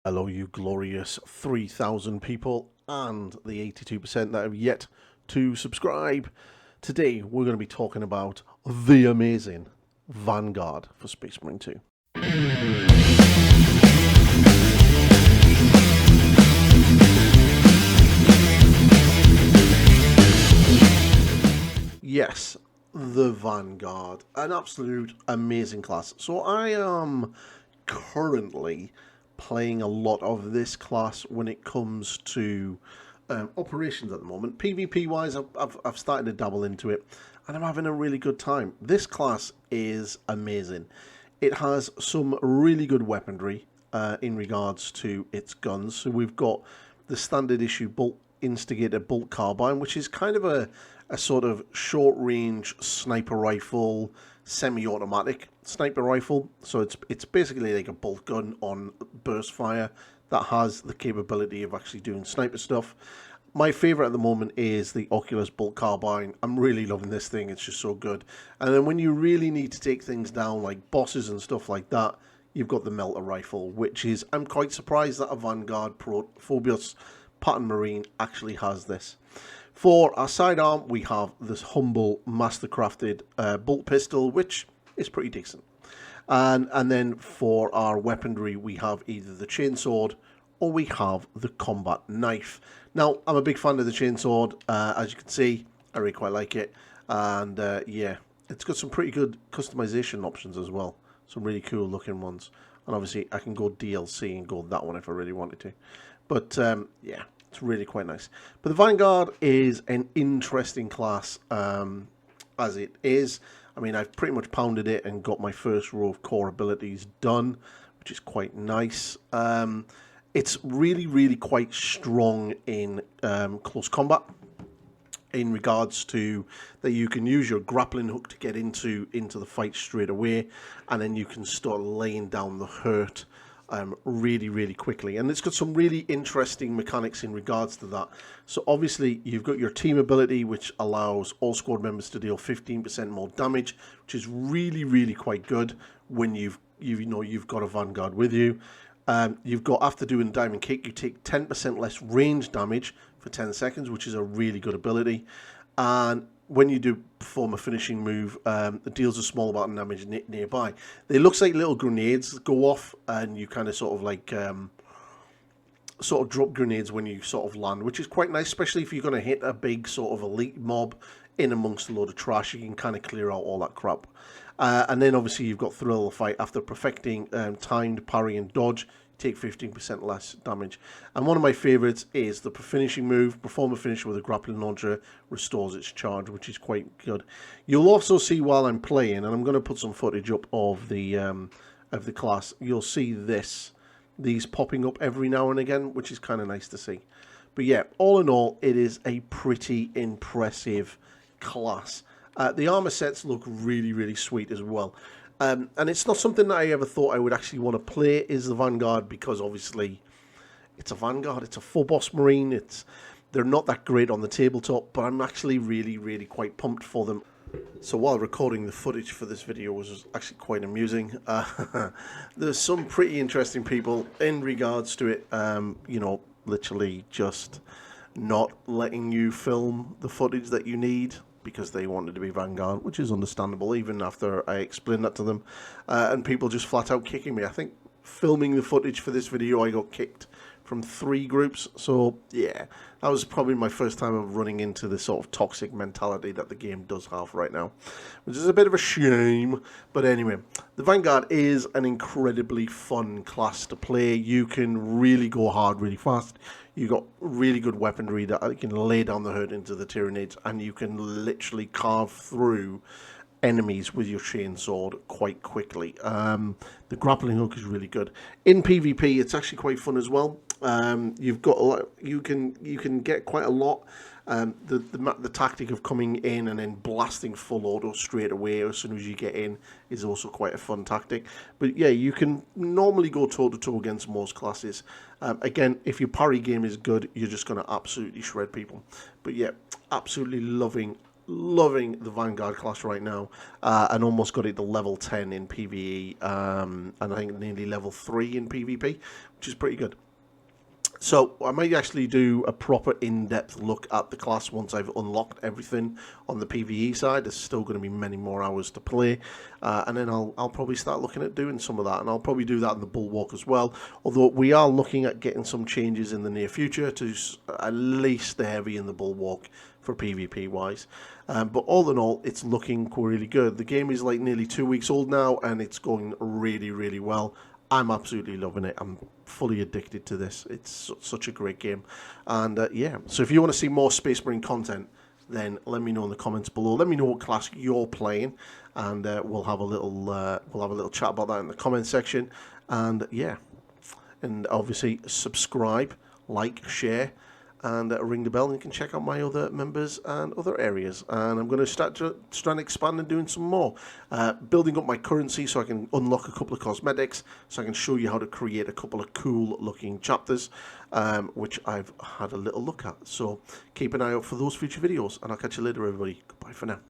Hello, you glorious 3,000 people and the 82% that have yet to subscribe. Today, we're going to be talking about the amazing Vanguard for Space Marine 2. Yes, the Vanguard, an absolute amazing class. So I am currently playing a lot of this class when it comes to operations at the moment. PvP wise, I've started to dabble into it and I'm having a really good time. This class is amazing. It has some really good weaponry in regards to its guns. So we've got the standard issue bolt instigator bolt carbine, which is kind of a sort of short range sniper rifle, semi-automatic sniper rifle. So it's basically like a bolt gun on burst fire that has the capability of actually doing sniper stuff. My favorite at the moment is the Oculus bolt carbine. I'm really loving this thing. It's just so good. And then when you really need to take things down like bosses and stuff like that, you've got the melter rifle, which is, I'm quite surprised that a Vanguard Phobios pattern marine actually has this. For our sidearm, we have this humble mastercrafted bolt pistol, which is pretty decent. And then for our weaponry, we have either the chainsword or we have the combat knife. Now, I'm a big fan of the chainsword. As you can see, I really quite like it. And yeah, it's got some pretty good customization options as well. Some really cool looking ones. And obviously, I can go DLC and go that one if I really wanted to. But yeah, it's really quite nice. But the Vanguard is an interesting class as it is. I mean, I've pretty much pounded it and got my first row of core abilities done, which is quite nice. It's really, really quite strong in close combat in regards to that you can use your grappling hook to get into the fight straight away, and then you can start laying down the hurt really, really quickly. And it's got some really interesting mechanics in regards to that. So obviously you've got your team ability, which allows all squad members to deal 15% more damage, which is really, really quite good when you've got a Vanguard with you. You've got, after doing diamond kick, you take 10% less range damage for 10 seconds, which is a really good ability. And when you do perform a finishing move, it deals a small amount of damage nearby. They looks like little grenades that go off, and you kind of sort of like drop grenades when you sort of land, which is quite nice, especially if you're going to hit a big sort of elite mob in amongst a load of trash. You can kind of clear out all that crap. And then obviously you've got Thrill of the Fight. After perfecting timed parry and dodge, take 15% less damage. And one of my favorites is the finishing move. Perform a finish with a grappling launcher, restores its charge, which is quite good. You'll also see while I'm playing, and I'm going to put some footage up of the class, you'll see these popping up every now and again, which is kind of nice to see. But yeah, all in all, it is a pretty impressive class. The armor sets look really, really sweet as well. And it's not something that I ever thought I would actually want to play, is the Vanguard, because obviously it's a Vanguard, it's a Phobos Marine, they're not that great on the tabletop, but I'm actually really, really quite pumped for them. So while recording the footage for this video was actually quite amusing. There's some pretty interesting people in regards to it, literally just not letting you film the footage that you need, because they wanted to be Vanguard, which is understandable, even after I explained that to them. And people just flat out kicking me. I think filming the footage for this video, I got kicked from 3 groups. So yeah, that was probably my first time of running into the sort of toxic mentality that the game does have right now, which is a bit of a shame. But anyway, the Vanguard is an incredibly fun class to play. You can really go hard really fast. You've got really good weaponry that you can lay down the hurt into the Tyranids, and you can literally carve through enemies with your chainsword quite quickly. The grappling hook is really good. In PvP, it's actually quite fun as well. You've got a lot, you can get quite a lot. The tactic of coming in and then blasting full auto straight away as soon as you get in is also quite a fun tactic. But yeah, you can normally go toe-to-toe against most classes. Again, if your parry game is good, you're just going to absolutely shred people. But yeah, absolutely loving loving the Vanguard class right now, and almost got it to level 10 in PvE, and I think nearly level 3 in PvP, which is pretty good. So I might actually do a proper in-depth look at the class once I've unlocked everything on the PvE side. There's still going to be many more hours to play, and then I'll probably start looking at doing some of that, and I'll probably do that in the Bulwark as well. Although we are looking at getting some changes in the near future to at least the heavy in the Bulwark for PvP wise. But all in all, it's looking really good. The game is like nearly 2 weeks old now, and it's going really, really well. I'm absolutely loving it. I'm fully addicted to this. It's such a great game. And yeah, so if you want to see more Space Marine content, then let me know in the comments below. Let me know what class you're playing, and we'll have a little chat about that in the comment section. And yeah, and obviously subscribe, like, share, and ring the bell, and you can check out my other members and other areas. And I'm going to start to expand and doing some more, building up my currency so I can unlock a couple of cosmetics, so I can show you how to create a couple of cool looking chapters, which I've had a little look at. So keep an eye out for those future videos, and I'll catch you later, everybody. Goodbye for now.